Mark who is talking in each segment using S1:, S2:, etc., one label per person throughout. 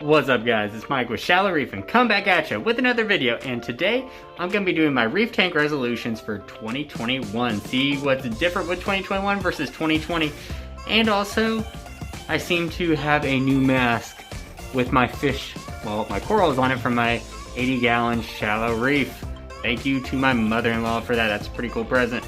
S1: What's up guys, it's Mike with Shallow Reef and come back at you with another video, and today I'm going to be doing my reef tank resolutions for 2021. See what's different with 2021 versus 2020, and also I seem to have a new mask with my fish, well my corals on it from my 80-gallon Shallow Reef. Thank you to my mother-in-law for that, that's a pretty cool present.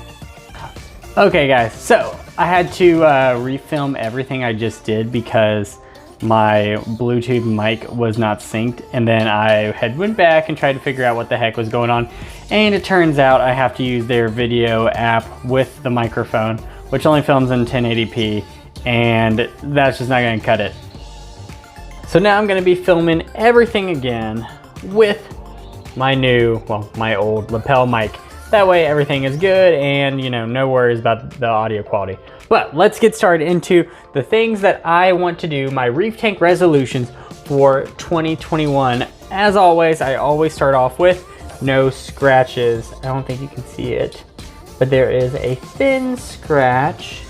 S1: Okay guys, so I had to refilm everything I just did because my Bluetooth mic was not synced, and then I had went back and tried to figure out what the heck was going on, and it turns out I have to use their video app with the microphone, which only films in 1080p, and that's just not going to cut it. So now I'm going to be filming everything again with my new, well, my old lapel mic. That way everything is good and, you know, no worries about the audio quality. But let's get started into the things that I want to do, my reef tank resolutions for 2021. As always, I always start off with no scratches. I don't think you can see it, but there is a thin scratch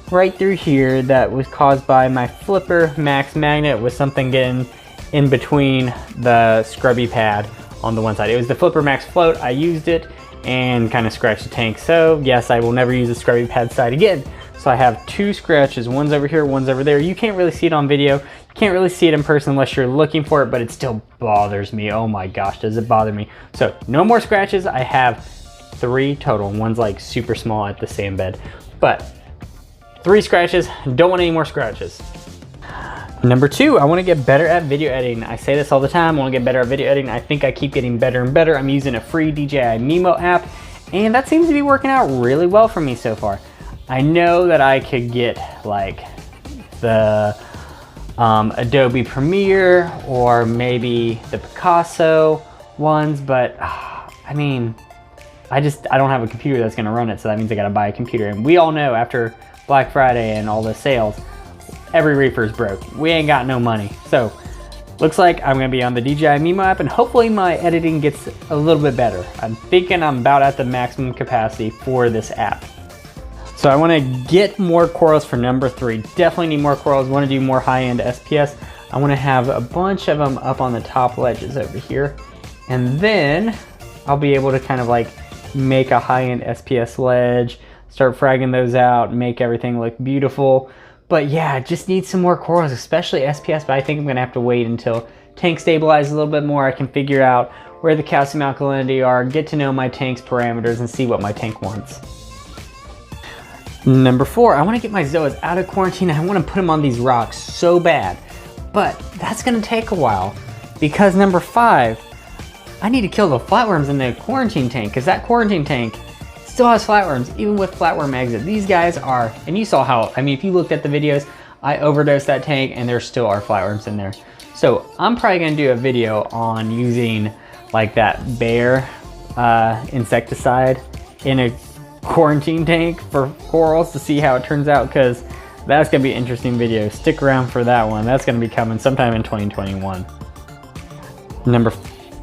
S1: right through here that was caused by my Flipper Max magnet with something getting in between the scrubby pad on the one side. It was the Flipper Max float. I used it and kind of scratched the tank. So yes, I will never use the scrubby pad side again. So I have two scratches, one's over here, one's over there. You can't really see it on video. You can't really see it in person unless you're looking for it, but it still bothers me. Oh my gosh, does it bother me. So no more scratches. I have 3 total. One's like super small at the sand bed, but 3 scratches. Don't want any more scratches. Number 2, I want to get better at video editing. I say this all the time, I want to get better at video editing. I think I keep getting better and better. I'm using a free DJI Mimo app, and that seems to be working out really well for me so far. I know that I could get like the Adobe Premiere or maybe the Picasso ones, but I mean, I don't have a computer that's going to run it, so that means I got to buy a computer. And we all know after Black Friday and all the sales, every reefer's broke. We ain't got no money. So looks like I'm gonna be on the DJI Mimo app, and hopefully my editing gets a little bit better. I'm thinking I'm about at the maximum capacity for this app. So I wanna get more corals for number 3. Definitely need more corals. Wanna do more high-end SPS. I wanna have a bunch of them up on the top ledges over here. And then I'll be able to kind of like make a high-end SPS ledge, start fragging those out, make everything look beautiful. But yeah, just need some more corals, especially SPS, but I think I'm gonna have to wait until tank stabilizes a little bit more. I can figure out where the calcium alkalinity are, get to know my tank's parameters, and see what my tank wants. Number 4, I wanna get my zoas out of quarantine. I wanna put them on these rocks so bad, but that's gonna take a while because number 5, I need to kill the flatworms in the quarantine tank, because that quarantine tank still has flatworms, even with flatworm exit. These guys are, and you saw how, I mean, if you looked at the videos, I overdosed that tank and there still are flatworms in there. So I'm probably gonna do a video on using like that bear insecticide in a quarantine tank for corals to see how it turns out, because that's gonna be an interesting video. Stick around for that one. That's gonna be coming sometime in 2021. Number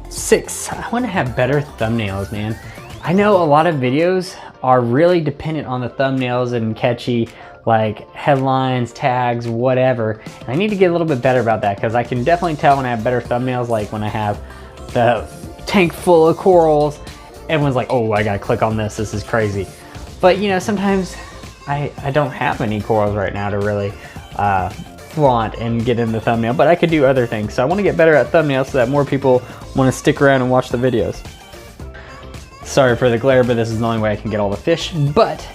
S1: 6, I wanna have better thumbnails, man. I know a lot of videos are really dependent on the thumbnails and catchy like headlines, tags, whatever. And I need to get a little bit better about that, because I can definitely tell when I have better thumbnails, like when I have the tank full of corals, everyone's like, oh, I gotta click on this, this is crazy. But you know, sometimes I don't have any corals right now to really flaunt and get in the thumbnail, but I could do other things. So I wanna get better at thumbnails so that more people wanna stick around and watch the videos. Sorry for the glare, but this is the only way I can get all the fish, but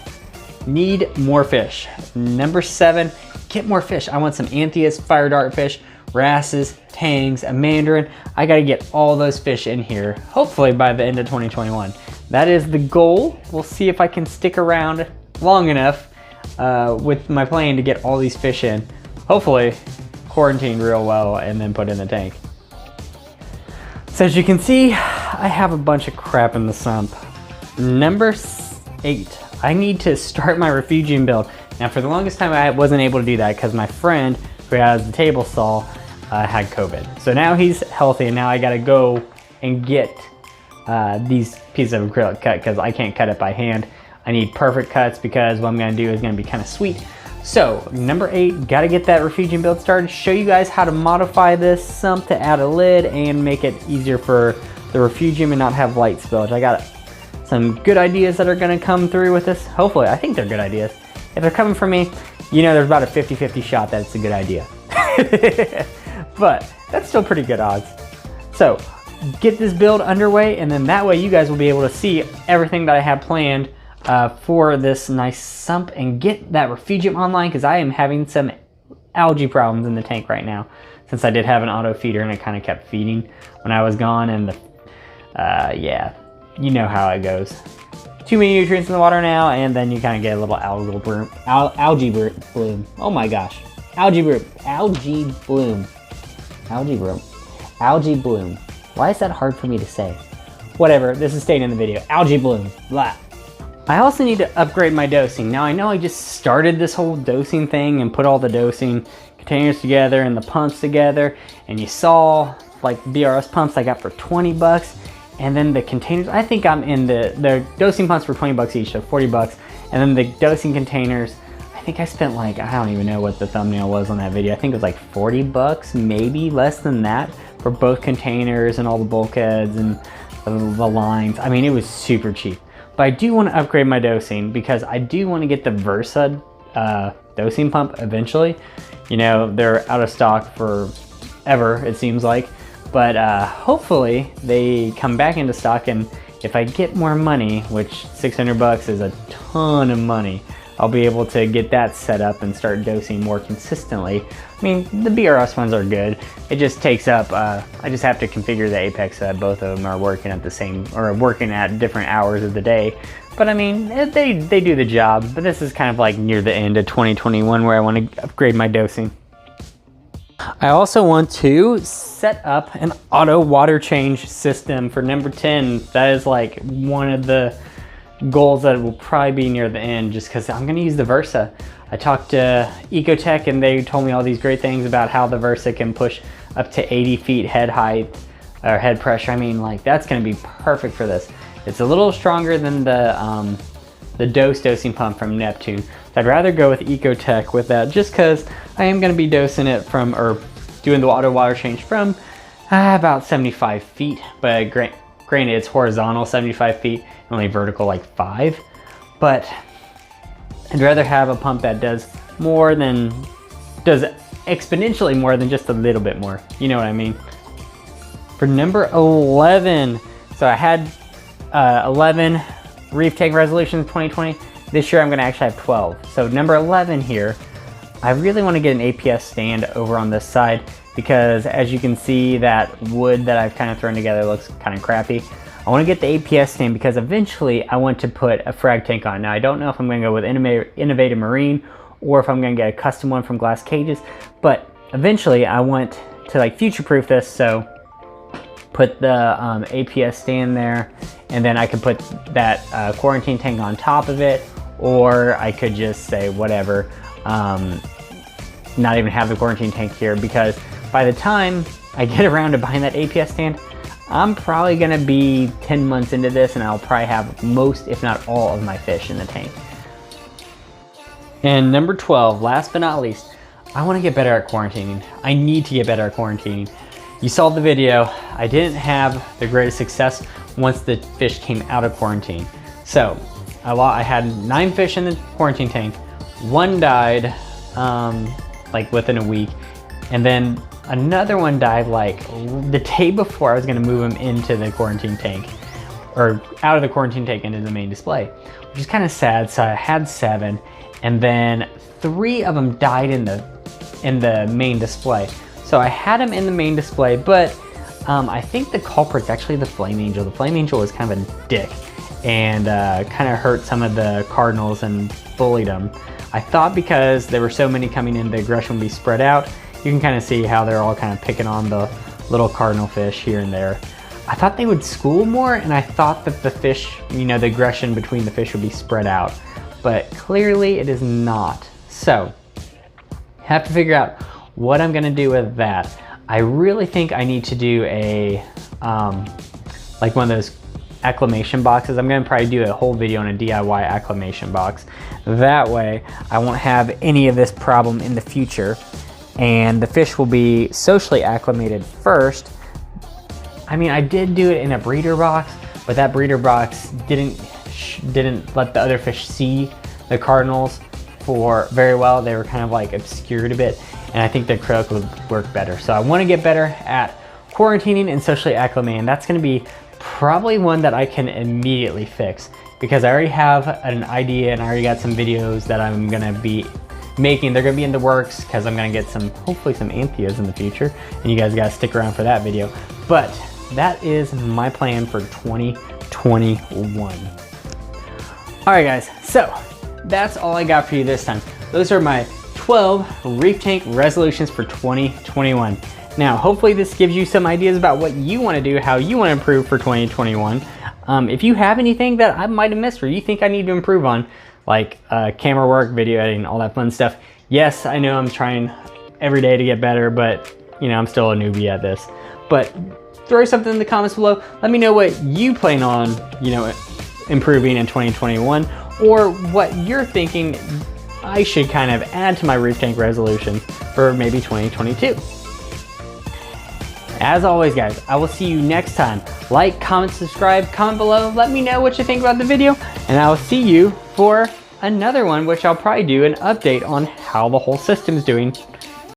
S1: need more fish. Number 7, get more fish. I want some Antheas, fire dart fish, wrasses, tangs, a mandarin. I gotta get all those fish in here, hopefully by the end of 2021. That is the goal. We'll see if I can stick around long enough with my plan to get all these fish in. Hopefully quarantine real well and then put in the tank. So as you can see, I have a bunch of crap in the sump. Number 8, I need to start my Refugium build. Now for the longest time I wasn't able to do that because my friend who has the table saw had COVID. So now he's healthy, and now I gotta go and get these pieces of acrylic cut because I can't cut it by hand. I need perfect cuts because what I'm gonna do is gonna be kind of sweet. So number 8, gotta get that Refugium build started. Show you guys how to modify this sump to add a lid and make it easier for the Refugium and not have light spillage. I got some good ideas that are gonna come through with this. Hopefully, I think they're good ideas. If they're coming from me, you know there's about a 50-50 shot that it's a good idea. But that's still pretty good odds. So get this build underway, and then that way you guys will be able to see everything that I have planned for this nice sump and get that Refugium online, because I am having some algae problems in the tank right now since I did have an auto feeder and it kind of kept feeding when I was gone, and yeah, you know how it goes. Too many nutrients in the water now, and then you kind of get a little algae bloom. Oh my gosh, algae bloom. Why is that hard for me to say? Whatever, this is staying in the video. Algae bloom, blah. I also need to upgrade my dosing. Now I know I just started this whole dosing thing and put all the dosing containers together and the pumps together, and you saw like BRS pumps I got for 20 bucks, and then the containers, I think I'm in the dosing pumps for 20 bucks each, so 40 bucks, and then the dosing containers, I think I spent like, I don't even know what the thumbnail was on that video. I think it was like 40 bucks, maybe less than that, for both containers and all the bulkheads and the lines. I mean, it was super cheap. But I do want to upgrade my dosing because I do want to get the Versa dosing pump eventually. You know, they're out of stock forever, it seems like. But hopefully they come back into stock, and if I get more money, which 600 bucks is a ton of money, I'll be able to get that set up and start dosing more consistently. I mean, the BRS ones are good. It just takes up, I just have to configure the Apex so that both of them are working at the same, or working at different hours of the day. But I mean, they do the job. But this is kind of like near the end of 2021 where I want to upgrade my dosing. I also want to set up an auto water change system for number 10. That is like one of the goals that will probably be near the end, just because I'm going to use the Versa. I talked to Ecotech and they told me all these great things about how the Versa can push up to 80 feet head height or head pressure. I mean, like, that's going to be perfect for this. It's a little stronger than the dosing pump from Neptune. So I'd rather go with Ecotech with that, just because I am going to be dosing it from, or doing the auto water change from about 75 feet. But granted, it's horizontal 75 feet, only vertical like 5. But I'd rather have a pump that does exponentially more than just a little bit more. You know what I mean? For number 11, so I had 11 Reef tank resolutions in 2020. This year I'm going to actually have 12. So number 11 here, I really want to get an APS stand over on this side, because as you can see, that wood that I've kind of thrown together looks kind of crappy. I want to get the APS stand because eventually I want to put a frag tank on. Now I don't know if I'm going to go with Innovative Marine or if I'm going to get a custom one from Glass Cages, but eventually I want to like future-proof this, so put the APS stand there, and then I could put that quarantine tank on top of it, or I could just say whatever, not even have the quarantine tank here, because by the time I get around to buying that APS stand, I'm probably gonna be 10 months into this, and I'll probably have most, if not all, of my fish in the tank. And number 12, last but not least, I wanna get better at quarantining. I need to get better at quarantining. You saw the video, I didn't have the greatest success once the fish came out of quarantine. So, I had 9 fish in the quarantine tank. 1 died like within a week, and then another one died like the day before I was gonna move him into the quarantine tank, or out of the quarantine tank into the main display, which is kind of sad. So I had 7, and then 3 of them died in the main display. So I had them in the main display, but I think the culprit's actually the Flame Angel. The Flame Angel was kind of a dick and kind of hurt some of the cardinals and bullied them. I thought because there were so many coming in, the aggression would be spread out. You can kind of see how they're all kind of picking on the little cardinal fish here and there. I thought they would school more, and I thought that the fish, you know, the aggression between the fish would be spread out, but clearly it is not. So, have to figure out what I'm gonna do with that. I really think I need to do a, like one of those
S2: acclimation boxes. I'm gonna probably do a whole video on a DIY acclimation box. That way I won't have any of this problem in the future, and the fish will be socially acclimated first. I mean, I did do it in a breeder box, but that breeder box didn't let the other fish see the cardinals for very well. They were kind of like obscured a bit, and I think the acrylic would work better. So I want to get better at quarantining and socially acclimating. That's going to be probably one that I can immediately fix, because I already have an idea and I already got some videos that I'm going to be making. They're going to be in the works because I'm going to get some, hopefully some Antheas in the future, and you guys got to stick around for that video. But that is my plan for 2021. All right guys, so that's all I got for you this time. Those are my 12 reef tank resolutions for 2021. Now, hopefully this gives you some ideas about what you want to do, how you want to improve for 2021. If you have anything that I might have missed or you think I need to improve on, like camera work, video editing, all that fun stuff. Yes, I know I'm trying every day to get better, but you know, I'm still a newbie at this. But throw something in the comments below. Let me know what you plan on, you know, improving in 2021, or what you're thinking I should kind of add to my reef tank resolution for maybe 2022. As always guys, I will see you next time. Like, comment, subscribe, comment below, let me know what you think about the video, and I will see you for another one, which I'll probably do an update on how the whole system's doing